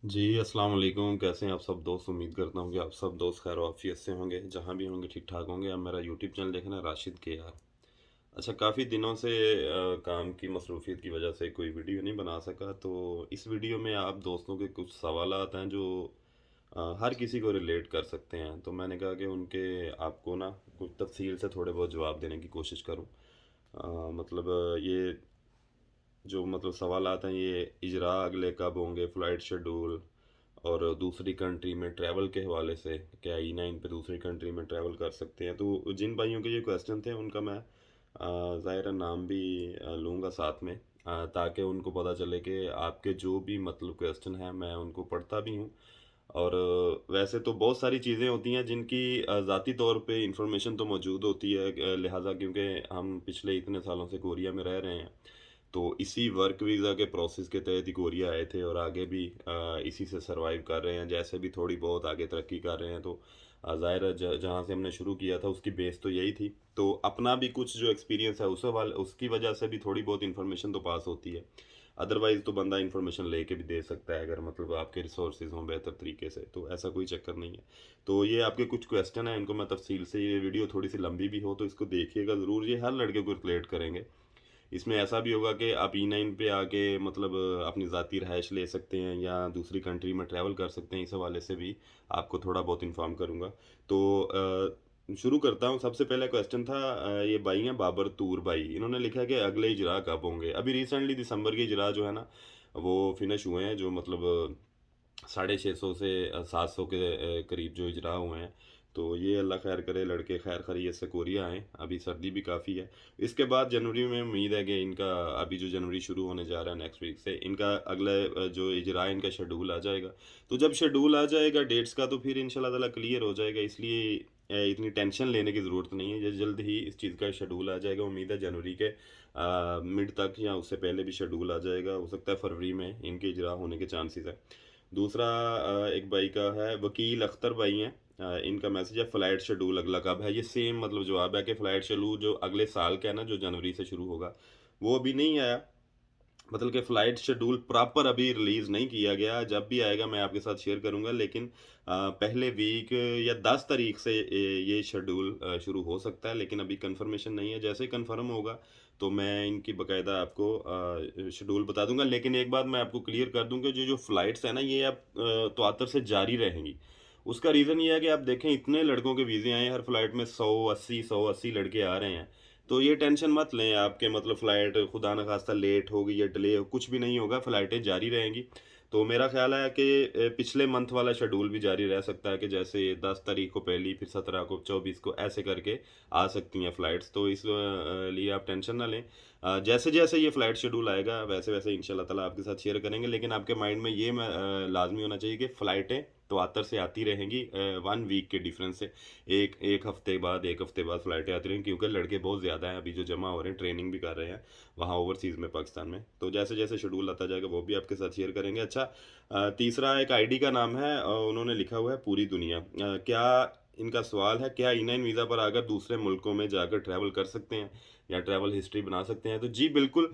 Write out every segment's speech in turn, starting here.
जी, अस्सलाम वालेकुम। कैसे हैं आप सब दोस्त? उम्मीद करता हूँ कि आप सब दोस्त खैर वाफ़ियत से होंगे, जहाँ भी होंगे ठीक-ठाक होंगे। आप मेरा यूट्यूब चैनल देख रहे हैं राशिद केआर। अच्छा, काफ़ी दिनों से काम की मसरूफ़ियत की वजह से कोई वीडियो नहीं बना सका, तो इस वीडियो में आप दोस्तों के कुछ सवालात हैं जो हर किसी को रिलेट कर सकते हैं। तो मैंने कहा कि उनके आपको ना कुछ तफ़सील से थोड़े बहुत जवाब देने की कोशिश करूँ। मतलब ये जो मतलब सवालात हैं ये इजरा अगले कब होंगे, फ़्लाइट शेड्यूल और दूसरी कंट्री में ट्रैवल के हवाले से, क्या ई-9 पे दूसरी कंट्री में ट्रैवल कर सकते हैं? तो जिन भाइयों के ये क्वेश्चन थे उनका मैं ज़ाहिरन नाम भी लूँगा साथ में, ताकि उनको पता चले कि आपके जो भी मतलब क्वेश्चन हैं मैं उनको पढ़ता भी हूँ। और वैसे तो बहुत सारी चीज़ें होती हैं जिनकी ज़ाती तौर पे इन्फॉर्मेशन तो मौजूद होती है, लिहाज़ा क्योंकि हम पिछले इतने सालों से कोरिया में रह रहे हैं, तो इसी वर्क वीज़ा के प्रोसेस के तहत ही कोरिया आए थे और आगे भी इसी से सर्वाइव कर रहे हैं। जैसे भी थोड़ी बहुत आगे तरक्की कर रहे हैं, तो ज़ाहिर है जहाँ से हमने शुरू किया था उसकी बेस तो यही थी। तो अपना भी कुछ जो एक्सपीरियंस है उसकी वजह से भी थोड़ी बहुत इन्फॉर्मेशन तो पास होती है। अदरवाइज़ तो बंदा इन्फॉर्मेशन लेके भी दे सकता है, अगर मतलब आपके रिसोर्सेज़ हों बेहतर तरीके से, तो ऐसा कोई चक्कर नहीं है। तो ये आपके कुछ क्वेश्चन हैं, इनको मैं तफ़सील से, ये वीडियो थोड़ी-सी लंबी भी हो तो इसको देखिएगा ज़रूर, ये हर लड़के को रिलेट करेंगे। इसमें ऐसा भी होगा कि आप ई-9 पे आके मतलब अपनी ज़ाती रहाइश ले सकते हैं या दूसरी कंट्री में ट्रैवल कर सकते हैं, इस हवाले से भी आपको थोड़ा बहुत इन्फॉर्म करूँगा। तो शुरू करता हूँ। सबसे पहला क्वेश्चन था, ये भाई हैं बाबर तूर भाई, इन्होंने लिखा है कि अगले इजरा कब होंगे? अभी रिसेंटली दिसंबर के इजरा जो है ना, वो फिनिश हुए हैं, जो मतलब 650 से 700 के करीब जो इजरा हुए हैं। तो ये अल्लाह खैर करे, लड़के खैर खैरियत से कोरिया आएँ, अभी सर्दी भी काफ़ी है। इसके बाद जनवरी में उम्मीद है कि इनका, अभी जो जनवरी शुरू होने जा रहा है नेक्स्ट वीक से, इनका अगले जो इजरा है इनका शेड्यूल आ जाएगा। तो जब शेड्यूल आ जाएगा डेट्स का, तो फिर इंशाल्लाह ताला क्लियर हो जाएगा, इसलिए इतनी टेंशन लेने की ज़रूरत नहीं है। जल्द ही इस चीज़ का शेड्यूल आ जाएगा, उम्मीद है जनवरी के मिड तक या उससे पहले भी शेड्यूल आ जाएगा, हो सकता है फरवरी में इनके इजरा होने के चांसेस है। दूसरा एक भाई का है, वकील अख्तर भाई हैं, इनका मैसेज है फ्लाइट शेड्यूल अगला कब है? ये सेम मतलब जवाब है कि फ्लाइट शेड्यूल जो अगले साल का है ना, जो जनवरी से शुरू होगा, वो अभी नहीं आया। मतलब कि फ्लाइट शेड्यूल प्रॉपर अभी रिलीज़ नहीं किया गया, जब भी आएगा मैं आपके साथ शेयर करूँगा, लेकिन पहले वीक या 10 तारीख से ये शेड्यूल शुरू हो सकता है, लेकिन अभी कन्फर्मेशन नहीं है। जैसे ही कन्फर्म होगा, तो मैं इनकी बाकायदा आपको शेड्यूल बता दूँगा। लेकिन एक बात मैं आपको क्लियर कर दूँ कि जो फ्लाइट्स हैं ना, ये अब तवातर से जारी रहेंगी। उसका रीज़न ये है कि आप देखें, इतने लड़कों के वीज़े आए हैं, हर फ्लाइट में 180 लड़के आ रहे हैं। तो ये टेंशन मत लें, आपके मतलब फ़्लाइट खुदा न ख़ास्ता लेट होगी या डिले हो, कुछ भी नहीं होगा, फ़्लाइटें जारी रहेंगी। तो मेरा ख़्याल है कि पिछले मंथ वाला शेड्यूल भी जारी रह सकता है, कि जैसे 10 तारीख को पहली, फिर 17 को, 24 को, ऐसे करके आ सकती हैं फ़्लाइट्स। तो इस लिए आप टेंशन ना लें। जैसे-जैसे ये फ़्लाइट शेड्यूल आएगा, वैसे-वैसे इंशाल्लाह ताला आपके साथ शेयर करेंगे। लेकिन आपके माइंड में ये लाज़मी होना चाहिए कि फ़्लाइटें तवातर से आती रहेंगी, 1 वीक के डिफ़रेंस से। 1 हफ़्ते बाद 1 हफ़्ते बाद फ़्लाइटें आती रहेंगी, क्योंकि लड़के बहुत ज़्यादा हैं अभी जो जमा हो रहे हैं, ट्रेनिंग भी कर रहे हैं वहाँ ओवरसीज़ में, पाकिस्तान में। तो जैसे-जैसे शेड्यूल आता जाएगा वो भी आपके साथ शेयर करेंगे। अच्छा, तीसरा एक आईडी का नाम है, उन्होंने लिखा हुआ है पूरी दुनिया। क्या इनका सवाल है, क्या ई-9 वीज़ा पर आकर दूसरे मुल्कों में जाकर ट्रैवल कर सकते हैं या ट्रैवल हिस्ट्री बना सकते हैं? तो जी बिल्कुल,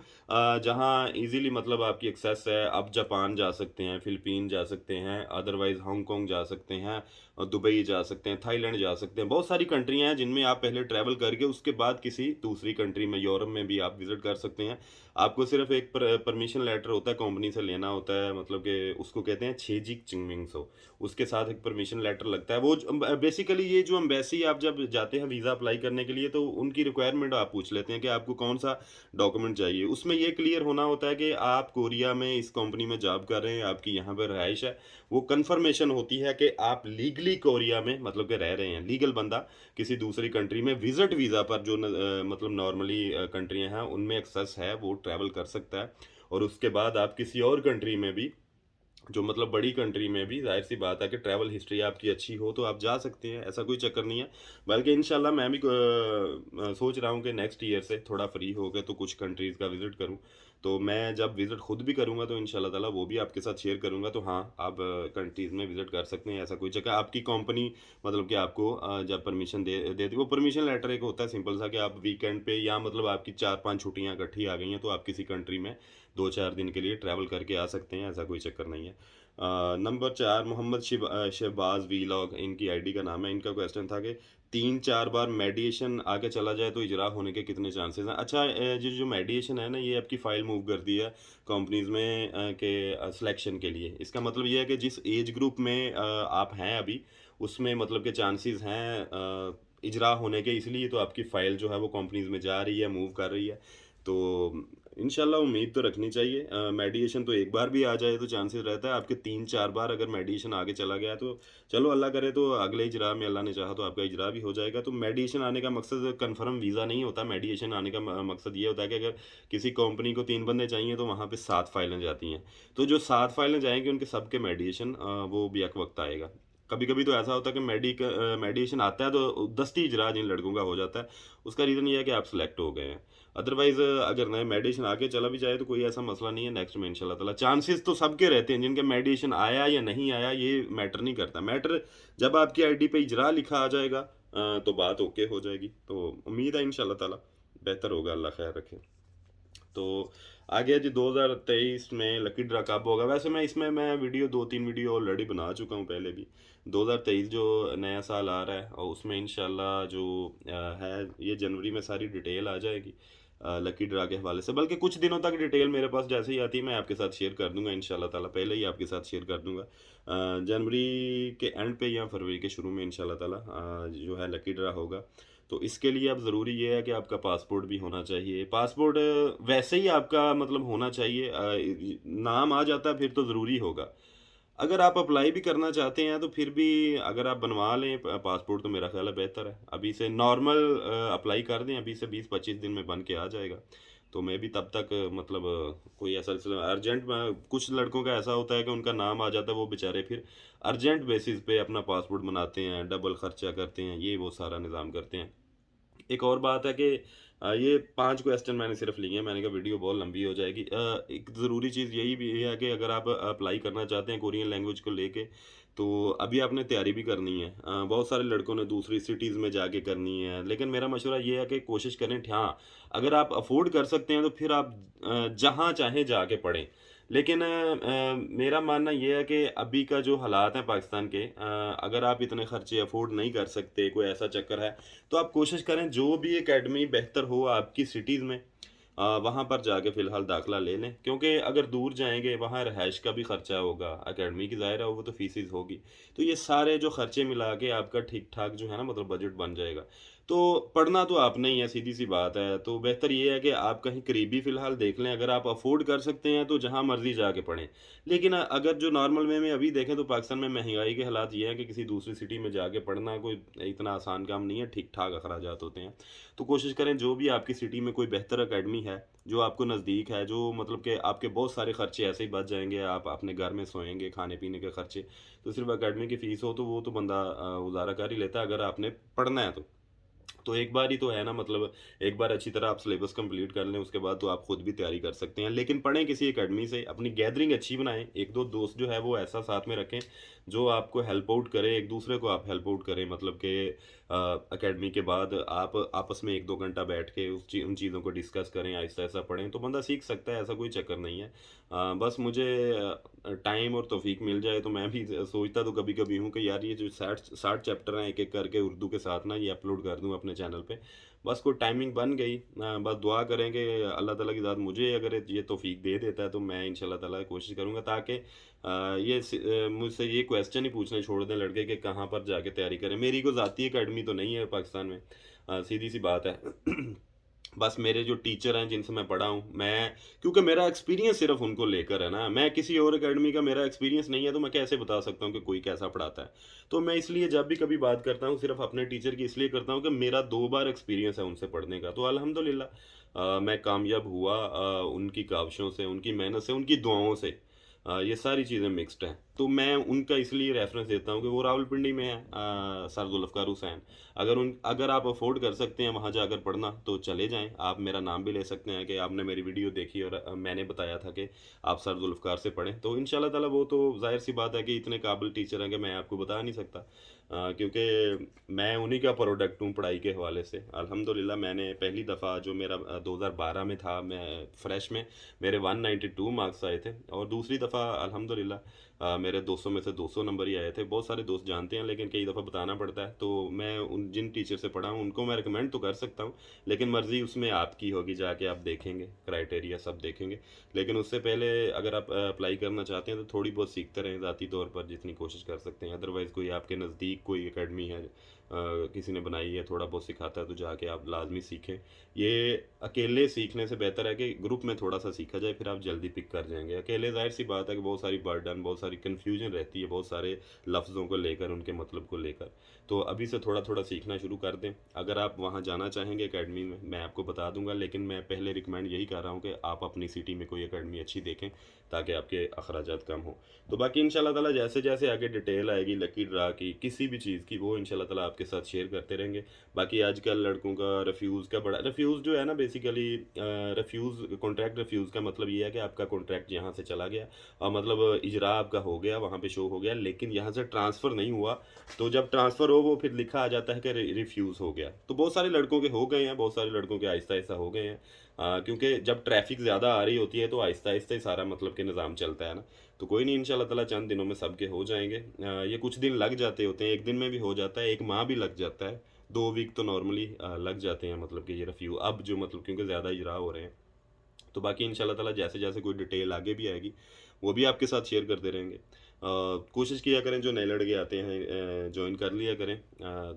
जहाँ ईज़िली मतलब आपकी एक्सेस है, आप जापान जा सकते हैं, फ़िलिपीन जा सकते हैं, अदरवाइज़ हांगकांग जा सकते हैं, दुबई जा सकते हैं, थाईलैंड जा सकते हैं। बहुत सारी कंट्रियाँ हैं जिनमें आप पहले ट्रैवल करके उसके बाद किसी दूसरी कंट्री में, यूरोप में भी आप विज़िट कर सकते हैं। आपको सिर्फ़ एक परमिशन लेटर होता है, कंपनी से लेना होता है, मतलब कि उसको कहते हैं छेजिक चिंगमिंगसो। उसके साथ एक परमिशन लेटर लगता है। वो बेसिकली ये जो एम्बेसी, आप जब जाते हैं वीज़ा अप्लाई करने के लिए, तो उनकी रिक्वायरमेंट आप पूछ लेते हैं कि आपको कौन-सा डॉक्यूमेंट चाहिए। उसमें ये क्लियर होना होता है कि आप कोरिया में इस कंपनी में जॉब कर रहे हैं, आपकी यहाँ पे रहाइश है। वो कन्फर्मेशन होती है कि आप लीगली कोरिया में मतलब कि रह रहे हैं। लीगल बंदा किसी दूसरी कंट्री में विज़िट वीज़ा पर, जो मतलब नॉर्मली कंट्रियाँ हैं उनमें एक्सेस है, वो ट्रैवल कर सकता है। और उसके बाद आप किसी और कंट्री में भी, जो मतलब बड़ी कंट्री में भी, ज़ाहिर-सी बात है कि ट्रैवल हिस्ट्री आपकी अच्छी हो तो आप जा सकते हैं, ऐसा कोई चक्कर नहीं है। बल्कि इंशाल्लाह मैं भी सोच रहा हूँ कि नेक्स्ट ईयर से थोड़ा फ्री हो के तो कुछ कंट्रीज़ का विज़िट करूँ। तो मैं जब विज़िट खुद भी करूँगा तो इंशाल्लाह ताला वो भी आपके साथ शेयर करूँगा। तो हाँ, आप कंट्रीज़ में विज़िट कर सकते हैं, ऐसा कोई चक्कर, आपकी कंपनी मतलब कि आपको जब परमिशन दे देती है, वो परमिशन लेटर एक होता है सिंपल सा, कि आप वीकेंड पे या मतलब आपकी 4-5 छुट्टियाँ इकट्ठी आ गई हैं, तो आप किसी कंट्री में 2-4 दिन के लिए ट्रैवल करके आ सकते हैं, ऐसा कोई चक्कर नहीं है। नंबर 4 मोहम्मद शहबाज़ वीलॉग इनकी आईडी का नाम है। इनका क्वेश्चन था कि 3-4 बार मेडिएशन आगे चला जाए तो इजरा होने के कितने चांसेस हैं? अच्छा, ये जो मेडिएशन है ना, ये आपकी फ़ाइल मूव कर दी है कंपनीज़ में सिलेक्शन के लिए। इसका मतलब ये है कि जिस एज ग्रुप में आप हैं अभी, उसमें मतलब के चांसेस हैं इजरा होने के, इसलिए तो आपकी फ़ाइल जो है वो कंपनीज़ में जा रही है, मूव कर रही है। तो इंशाल्लाह उम्मीद तो रखनी चाहिए। मेडिएशन तो एक बार भी आ जाए तो चांसेस रहता है आपके 3-4 बार अगर मेडिएशन आगे चला गया तो चलो अल्लाह करे तो अगले इजरा में अल्लाह ने चाहा तो आपका इजरा भी हो जाएगा। तो मेडिएशन आने का मकसद कन्फर्म वीज़ा नहीं होता। मेडिएशन आने का मकसद ये होता है कि अगर किसी कंपनी को 3 बंदे चाहिए तो वहाँ पे 7 फाइलें जाती हैं। तो जो 7 फाइलें जाएँगी उनके सबके मेडिएशन वो भी एक वक़्त आएगा। कभी-कभी तो ऐसा होता है कि मेडिएशन आता है तो दस्ती इजरा जिन लड़कों का हो जाता है। उसका रीज़न ये है कि आप सेलेक्ट हो गए हैं। अदरवाइज़ अगर नए मेडिएशन आगे चला भी जाए तो कोई ऐसा मसला नहीं है, नेक्स्ट में इंशाल्लाह ताला चांसेस तो सबके रहते हैं, जिनके मेडिएशन आया या नहीं आया ये मैटर नहीं करता। मैटर जब आपकी आईडी पे इजरा लिखा आ जाएगा तो बात ओके हो जाएगी। तो उम्मीद है इंशाल्लाह ताला बेहतर होगा, अल्लाह खैर रखे। तो आगे जी 2023 में लकी ड्रा कब होगा? वैसे मैं वीडियो 2-3 वीडियो ऑलरेडी बना चुका हूँ पहले भी। 2023 जो नया साल आ रहा है और उसमें इंशाल्लाह जो है ये जनवरी में सारी डिटेल आ जाएगी लकी ड्रा के हवाले से। बल्कि कुछ दिनों तक डिटेल मेरे पास जैसे ही आती है मैं आपके साथ शेयर कर दूँगा इंशाल्लाह ताला, पहले ही आपके साथ शेयर कर दूँगा। जनवरी के एंड पे या फरवरी के शुरू में इंशाल्लाह ताला जो है लकी ड्रा होगा। तो इसके लिए अब ज़रूरी ये है कि आपका पासपोर्ट भी होना चाहिए। पासपोर्ट वैसे ही आपका मतलब होना चाहिए, नाम आ जाता है फिर तो ज़रूरी होगा। अगर आप अप्लाई भी करना चाहते हैं तो फिर भी अगर आप बनवा लें पासपोर्ट तो मेरा ख़्याल है बेहतर है। अभी से नॉर्मल अप्लाई कर दें, अभी से 20-25 दिन में बन के आ जाएगा। तो मैं भी तब तक मतलब कोई ऐसा अर्जेंट में कुछ लड़कों का ऐसा होता है कि उनका नाम आ जाता है, वो बेचारे फिर अर्जेंट बेसिस पे अपना पासपोर्ट बनाते हैं, डबल खर्चा करते हैं, ये वो सारा निज़ाम करते हैं। एक और बात है कि ये 5 क्वेश्चन मैंने सिर्फ लिए हैं, मैंने कहा वीडियो बहुत लंबी हो जाएगी। एक ज़रूरी चीज़ यही भी है कि अगर आप अप्लाई करना चाहते हैं कोरियन लैंग्वेज को लेके, तो अभी आपने तैयारी भी करनी है। बहुत सारे लड़कों ने दूसरी सिटीज़ में जाके करनी है, लेकिन मेरा मशवरा ये है कि कोशिश करें हाँ, अगर आप अफ़ोर्ड कर सकते हैं तो फिर आप जहाँ चाहें जाके पढ़ें। लेकिन मेरा मानना ये है कि अभी का जो हालात हैं पाकिस्तान के, अगर आप इतने खर्चे अफ़ोर्ड नहीं कर सकते, कोई ऐसा चक्कर है, तो आप कोशिश करें जो भी एकेडमी बेहतर हो आपकी सिटीज़ में वहाँ पर जाके फ़िलहाल दाखिला ले लें। क्योंकि अगर दूर जाएँगे वहाँ रिहाइश का भी खर्चा होगा, एकेडमी की ज़ाहिर है वो तो फ़ीसेस होगी। तो ये सारे जो खर्चे मिला के आपका ठीक-ठाक जो है ना मतलब बजट बन जाएगा। तो पढ़ना तो आपने ही है, सीधी-सी बात है। तो बेहतर ये है कि आप कहीं करीबी फ़िलहाल देख लें, अगर आप अफ़ोर्ड कर सकते हैं तो जहाँ मर्ज़ी जाके पढ़ें। लेकिन अगर जो नॉर्मल वे में अभी देखें तो पाकिस्तान में महँगाई के हालात ये हैं कि किसी दूसरी सिटी में जाके पढ़ना कोई इतना आसान काम नहीं है, ठीक-ठाक अखराजात होते हैं। तो कोशिश करें जो भी आपकी सिटी में कोई बेहतर अकेडमी है, जो आपको नज़दीक है, जो मतलब कि आपके बहुत सारे खर्चे ऐसे ही बच जाएँगे, आप अपने घर में सोएँगे, खाने-पीने के खर्चे, तो सिर्फ़ अकेडमी की फ़ीस हो तो वो तो बंदा गुज़ारा कर ही लेता है अगर आपने पढ़ना है तो। तो एक बार ही तो है ना मतलब एक बार अच्छी तरह आप सिलेबस कंप्लीट कर लें, उसके बाद तो आप खुद भी तैयारी कर सकते हैं। लेकिन पढ़ें किसी अकेडमी से, अपनी गैदरिंग अच्छी बनाएँ, 1-2 दोस्त जो है वो ऐसा साथ में रखें, जो आपको हेल्प आउट करे, एक-दूसरे को आप हेल्प आउट करें मतलब कि अकेडमी के बाद आप आपस में 1-2 घंटा बैठ के उन चीज़ों को डिस्कस करें, आहिस्ता-आहिस्ता पढ़ें, तो बंदा सीख सकता है, ऐसा कोई चक्कर नहीं है। बस मुझे टाइम और तौफ़ीक मिल जाए तो मैं भी सोचता तो कभी-कभी हूँ कि यार ये जो 60 चैप्टर हैं एक-एक करके उर्दू के साथ ना ये अपलोड कर दूँ अपने चैनल पे। बस कोई टाइमिंग बन गई, बस दुआ करें कि अल्लाह ताला की ज़ात मुझे अगर ये तौफ़ीक दे देता है तो मैं इंशाल्लाह ताला कोशिश करूँगा ताकि मुझसे ये क्वेश्चन ही पूछने छोड़ दें लड़के कि कहाँ पर जाके तैयारी करें। मेरी कोई ज़ाती अकेडमी तो नहीं है पाकिस्तान में, सीधी-सी बात है। बस मेरे जो टीचर हैं जिनसे मैं पढ़ा हूँ, मैं क्योंकि मेरा एक्सपीरियंस सिर्फ़ उनको लेकर है ना, मैं किसी और अकेडमी का मेरा एक्सपीरियंस नहीं है तो मैं कैसे बता सकता हूँ कि कोई कैसा पढ़ाता है। तो मैं इसलिए जब भी कभी बात करता हूँ सिर्फ़ अपने टीचर की इसलिए करता हूँ कि मेरा 2 बार एक्सपीरियंस है उनसे पढ़ने का, तो अल्हम्दुलिल्लाह मैं कामयाब हुआ उनकी काविशों से, उनकी मेहनत से, उनकी दुआओं से। ये सारी चीज़ें मिक्स्ड हैं। तो मैं उनका इसलिए रेफ़रेंस देता हूँ कि वो रावलपिंडी में है, सर ज़ुल्फ़िकार हुसैन। अगर आप अफ़ोर्ड कर सकते हैं वहाँ जाकर पढ़ना तो चले जाएँ। आप मेरा नाम भी ले सकते हैं कि आपने मेरी वीडियो देखी और मैंने बताया था कि आप सर ज़ुल्फ़िकार से पढ़ें। तो इंशाल्लाह ताला वो तो ज़ाहिर-सी बात है कि इतने काबिल टीचर हैं कि मैं आपको बता नहीं सकता। क्योंकि मैं उन्हीं का प्रोडक्ट हूँ पढ़ाई के हवाले से। अल्हम्दुलिल्लाह मैंने पहली दफ़ा जो मेरा 2012 में था, मैं फ्रेश में मेरे 192 मार्क्स आए थे, और दूसरी दफ़ा अल्हम्दुलिल्लाह मेरे 200 में से 200 नंबर ही आए थे। बहुत सारे दोस्त जानते हैं, लेकिन कई दफ़ा बताना पड़ता है, तो मैं उन जिन टीचर से पढ़ा हूँ उनको मैं रिकमेंड तो कर सकता हूँ, लेकिन मर्ज़ी उसमें आपकी होगी, जाके आप देखेंगे, क्राइटेरिया सब देखेंगे। लेकिन उससे पहले अगर आप अप्लाई करना चाहते हैं तो थोड़ी बहुत सीखते रहें ज़ाती तौर पर, जितनी कोशिश कर सकते हैं। अदरवाइज़ कोई आपके नज़दीक कोई एकेडमी है, किसी ने बनाई है, थोड़ा बहुत सिखाता है, तो जाके आप लाज़मी सीखें। ये अकेले सीखने से बेहतर है कि ग्रुप में थोड़ा-सा सीखा जाए, फिर आप जल्दी पिक कर जाएँगे। अकेले ज़ाहिर-सी बात है कि बहुत सारी बर्डन, बहुत सारी कन्फ्यूज़न रहती है, बहुत सारे लफ्ज़ों को लेकर, उनके मतलब को लेकर। तो अभी से थोड़ा-थोड़ा सीखना शुरू कर दें। अगर आप वहाँ जाना चाहेंगे अकेडमी में, मैं आपको बता दूँगा, लेकिन मैं पहले रिकमेंड यही कर रहा हूँ कि आप अपनी सिटी में कोई अकेडमी अच्छी देखें, ताकि आपके अखराजात कम हों। तो बाकी इंशाल्लाह ताला जैसे-जैसे आगे डिटेल आएगी लकी ड्रा की, किसी भी चीज़ की, वो इंशाल्लाह ताला आपके साथ शेयर करते रहेंगे। बाकी आजकल लड़कों का रिफ्यूज़ का बड़ा रिफ्यूज़ जो है ना, बेसिकली रिफ्यूज़, कॉन्ट्रैक्ट रिफ्यूज़ का मतलब ये है कि आपका कॉन्ट्रैक्ट यहाँ से चला गया, मतलब इजरा आपका हो गया, वहाँ पे शो हो गया, लेकिन यहाँ से ट्रांसफ़र नहीं हुआ। तो जब ट्रांसफ़र हो, वो फिर लिखा आ जाता है कि रिफ्यूज़ हो गया। तो बहुत सारे लड़कों के हो गए हैं, बहुत सारे लड़कों के आहिस्ता-आहिस्ता हो गए हैं। क्योंकि जब ट्रैफ़िक ज़्यादा आ रही होती है, तो आहिस्ता-आहिस्ता ही सारा मतलब कि निज़ाम चलता है ना। तो कोई नहीं, इंशाल्लाह ताला चंद दिनों में सबके हो जाएँगे। ये कुछ दिन लग जाते होते हैं, 1 दिन में भी हो जाता है, 1 माह भी लग जाता है, 2 वीक तो नॉर्मली लग जाते हैं, मतलब कि ये रिफ्यू अब जो मतलब क्योंकि ज़्यादा इजरा हो रहे हैं। तो बाकी इंशाल्लाह ताला जैसे-जैसे कोई डिटेल आगे भी आएगी, वो भी आपके साथ शेयर करते रहेंगे। कोशिश किया करें, जो नए लड़के आते हैं जॉइन कर लिया करें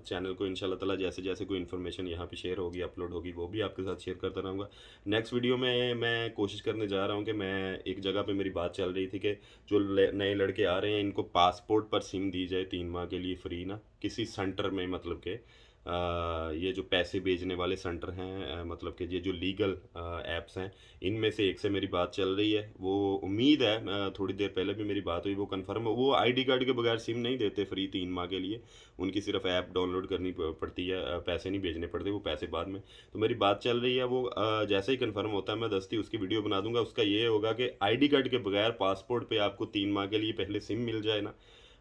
चैनल को। इंशाल्लाह ताला जैसे-जैसे कोई इन्फॉर्मेशन यहाँ पे शेयर होगी, अपलोड होगी, वो भी आपके साथ शेयर करता रहूँगा। नेक्स्ट वीडियो में मैं कोशिश करने जा रहा हूँ कि मैं एक जगह पे मेरी बात चल रही थी कि जो नए लड़के आ रहे हैं, इनको पासपोर्ट पर सिम दी जाए 3 माह के लिए फ्री ना, किसी सेंटर में, मतलब कि ये जो पैसे भेजने वाले सेंटर हैं, मतलब कि ये जो लीगल ऐप्स हैं, इनमें से एक से मेरी बात चल रही है। वो उम्मीद है, थोड़ी देर पहले भी मेरी बात हुई, वो कन्फर्म है, वो आईडी कार्ड के बगैर सिम नहीं देते फ्री 3 माह के लिए। उनकी सिर्फ ऐप डाउनलोड करनी पड़ती है, पैसे नहीं भेजने पड़ते, वो पैसे बाद में। तो मेरी बात चल रही है, वो जैसे ही कन्फर्म होता है, मैं दस्ती उसकी वीडियो बना दूंगा। उसका ये होगा कि आईडी कार्ड के बगैर पासपोर्ट पे आपको 3 माह के लिए पहले सिम मिल जाए ना,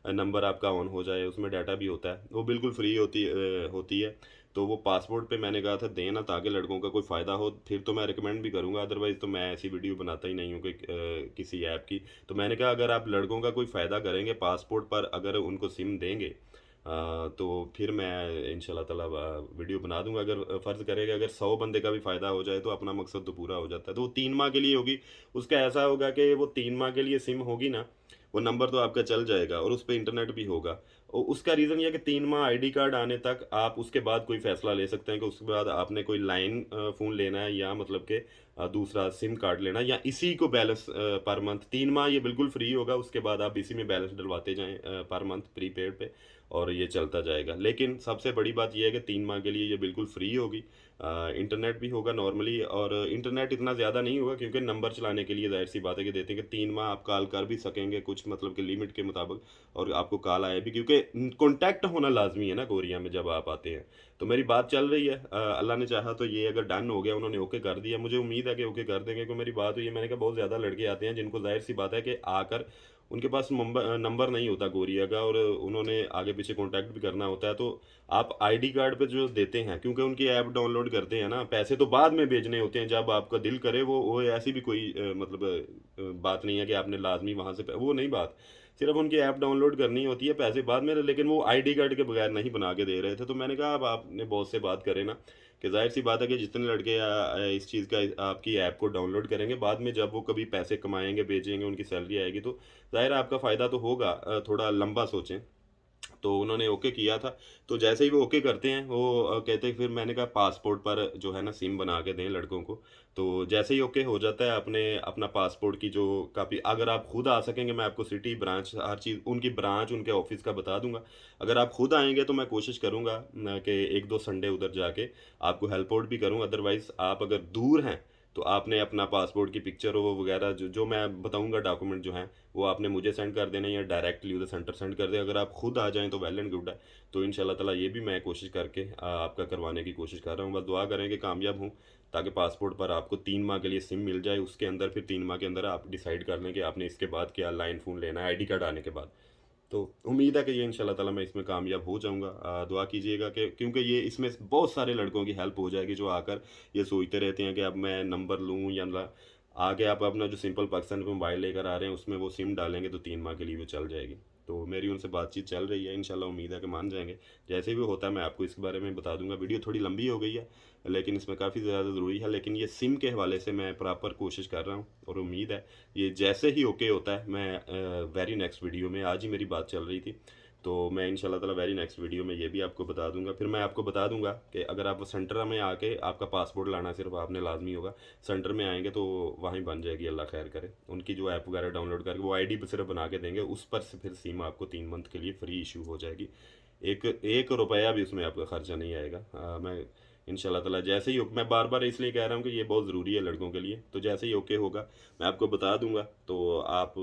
नंबर आपका ऑन हो जाए, उसमें डाटा भी होता है, वो बिल्कुल फ्री होती है। तो वो पासपोर्ट पे मैंने कहा था दें ना, ताकि लड़कों का कोई फ़ायदा हो, फिर तो मैं रिकमेंड भी करूँगा, अदरवाइज़ तो मैं ऐसी वीडियो बनाता ही नहीं हूँ कि किसी ऐप की। तो मैंने कहा अगर आप लड़कों का कोई फ़ायदा करेंगे, पासपोर्ट पर अगर उनको सिम देंगे, तो फिर मैं इंशाल्लाह ताला वीडियो बना दूँगा। अगर फ़र्ज़ करें कि अगर 100 बंदे का भी फ़ायदा हो जाए, तो अपना मकसद तो पूरा हो जाता है। तो वो 3 माह के लिए होगी, उसका ऐसा होगा कि वो 3 माह के लिए सिम होगी ना, वो नंबर तो आपका चल जाएगा और उस पे इंटरनेट भी होगा। उसका रीज़न ये है कि 3 माह आईडी कार्ड आने तक आप उसके बाद कोई फ़ैसला ले सकते हैं कि उसके बाद आपने कोई लाइन फ़ोन लेना है, या मतलब कि दूसरा सिम कार्ड लेना है, या इसी को बैलेंस पर मंथ 3 माह ये बिल्कुल फ्री होगा। उसके बाद आप इसी में बैलेंस डलवाते जाएँ पर मंथ प्रीपेड पे, और ये चलता जाएगा। लेकिन सबसे बड़ी बात ये है कि 3 माह के लिए ये बिल्कुल फ्री होगी। इंटरनेट भी होगा नॉर्मली, और इंटरनेट इतना ज़्यादा नहीं होगा, क्योंकि नंबर चलाने के लिए ज़ाहिर-सी बात है कि देते हैं कि 3 माह आप कॉल कर भी सकेंगे, कुछ मतलब कि लिमिट के मुताबिक, और आपको कॉल आए भी, क्योंकि कॉन्टैक्ट होना लाज़मी है ना कोरिया में जब आप आते हैं। तो मेरी बात चल रही है, अल्लाह ने चाहा तो ये अगर डन हो गया, उन्होंने ओके कर दिया, मुझे उम्मीद है कि ओके कर देंगे, क्योंकि मेरी बात हुई है। मैंने कहा बहुत ज़्यादा लड़के आते हैं जिनको ज़ाहिर-सी बात है कि आकर उनके पास नंबर नहीं होता कोरिया का, और उन्होंने आगे पीछे कॉन्टैक्ट भी करना होता है। तो आप आईडी कार्ड पे जो देते हैं, क्योंकि उनकी ऐप डाउनलोड करते हैं ना, पैसे तो बाद में भेजने होते हैं जब आपका दिल करे। वो ऐसी भी कोई मतलब बात नहीं है कि आपने लाज़मी वहाँ से वो नहीं बात। सिर्फ़ उनकी ऐप डाउनलोड करनी होती है, पैसे बाद में, लेकिन वो आईडी कार्ड के बगैर नहीं बना के दे रहे थे। तो मैंने कहा अब आपने बॉस से बात करें ना, कि ज़ाहिर-सी बात है कि जितने लड़के इस चीज़ का आपकी ऐप को डाउनलोड करेंगे, बाद में जब वो कभी पैसे कमाएँगे, भेजेंगे, उनकी सैलरी आएगी, तो ज़ाहिर है आपका फ़ायदा तो होगा। थोड़ा लंबा सोचें। तो उन्होंने ओके किया था। तो जैसे ही वो ओके करते हैं, वो कहते हैं, फिर मैंने कहा पासपोर्ट पर जो है ना सिम बना के दें लड़कों को। तो जैसे ही ओके हो जाता है, अपने अपना पासपोर्ट की जो कॉपी, अगर आप खुद आ सकेंगे, मैं आपको सिटी, ब्रांच, हर चीज़, उनकी ब्रांच, उनके ऑफ़िस का बता दूँगा। अगर आप खुद आएँगे तो मैं कोशिश करूँगा न कि 1-2 संडे उधर जाके आपको हेल्प आउट भी करूँ। अदरवाइज़ आप अगर दूर हैं, तो आपने अपना पासपोर्ट की पिक्चर वो वगैरह जो जो मैं बताऊँगा डॉक्यूमेंट जो हैं, वो आपने मुझे सेंड कर देना, या डायरेक्टली उधर सेंटर सेंड कर दें। अगर आप खुद आ जाएँ तो वेल एंड गुड है। तो इंशाल्लाह ताला ये भी मैं कोशिश करके आपका करवाने की कोशिश कर रहा हूँ। बस दुआ करें कि कामयाब हूँ, ताकि पासपोर्ट पर आपको 3 माह के लिए सिम मिल जाए। उसके अंदर फिर 3 माह के अंदर आप डिसाइड कर लें कि आपने इसके बाद क्या लाइन फ़ोन लेना है आईडी कार्ड आने के बाद। तो उम्मीद है कि ये इंशाल्लाह ताला मैं इसमें कामयाब हो जाऊँगा। दुआ कीजिएगा कि क्योंकि ये इसमें बहुत सारे लड़कों की हेल्प हो जाएगी जो आकर ये सोचते रहते हैं कि अब मैं नंबर लूँ या ना, आगे आप अपना जो सिंपल पाकिस्तान का मोबाइल लेकर आ रहे हैं उसमें वो सिम डालेंगे तो 3 माह के लिए वो चल जाएगी। तो मेरी उनसे बातचीत चल रही है, इंशाल्लाह उम्मीद है कि मान जाएँगे। जैसे भी होता है मैं आपको इसके बारे में बता दूँगा। वीडियो थोड़ी लंबी हो गई है, लेकिन इसमें काफ़ी ज़्यादा ज़रूरी है, लेकिन ये सिम के हवाले से मैं प्रॉपर कोशिश कर रहा हूँ और उम्मीद है ये जैसे ही ओके होता है मैं वेरी नेक्स्ट वीडियो में, आज ही मेरी बात चल रही थी, तो मैं इंशाल्लाह ताला वेरी नेक्स्ट वीडियो में ये भी आपको बता दूंगा। फिर मैं आपको बता दूंगा कि अगर आप सेंटर में आके आपका पासपोर्ट लाना सिर्फ आपने लाजमी होगा, सेंटर में आएंगे तो वहीं बन जाएगी, अल्लाह खैर करे। उनकी जो ऐप वगैरह डाउनलोड करके वो आईडी सिर्फ बना के देंगे, उस पर से फिर सिम आपको 3 मंथ के लिए फ्री इशू हो जाएगी। एक एक रुपया भी उसमें आपका खर्चा नहीं आएगा। मैं इंशाल्लाह ताला जैसे ही मैं बार बार इसलिए कह रहा हूँ कि ये बहुत ज़रूरी है लड़कों के लिए, तो जैसे ही ओके होगा मैं आपको बता दूंगा, तो आप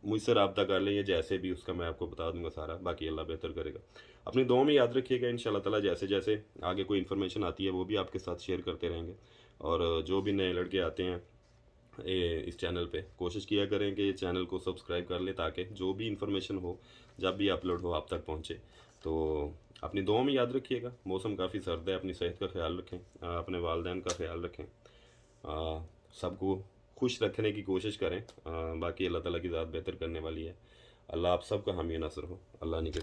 मुझसे रब्ता कर लें, या जैसे भी उसका मैं आपको बता दूंगा सारा, बाकी अल्लाह बेहतर करेगा। अपनी दुआ में याद रखिएगा, इंशाल्लाह ताला जैसे जैसे आगे कोई इन्फॉर्मेशन आती है वो भी आपके साथ शेयर करते रहेंगे। और जो भी नए लड़के आते हैं इस चैनल पे, कोशिश किया करें कि चैनल को सब्सक्राइब कर लें ताकि जो भी इंफॉर्मेशन हो जब भी अपलोड हो आप तक पहुँचे। तो अपनी दुआ में याद रखिएगा। मौसम काफ़ी सर्द है, अपनी सेहत का ख्याल रखें, अपने वालदैन का ख्याल रखें, सबको खुश रखने की कोशिश करें। बाकी अल्लाह ताला की ज़ात बेहतर करने वाली है। अल्लाह आप सबका हामी नसर हो। अल्लाह ने के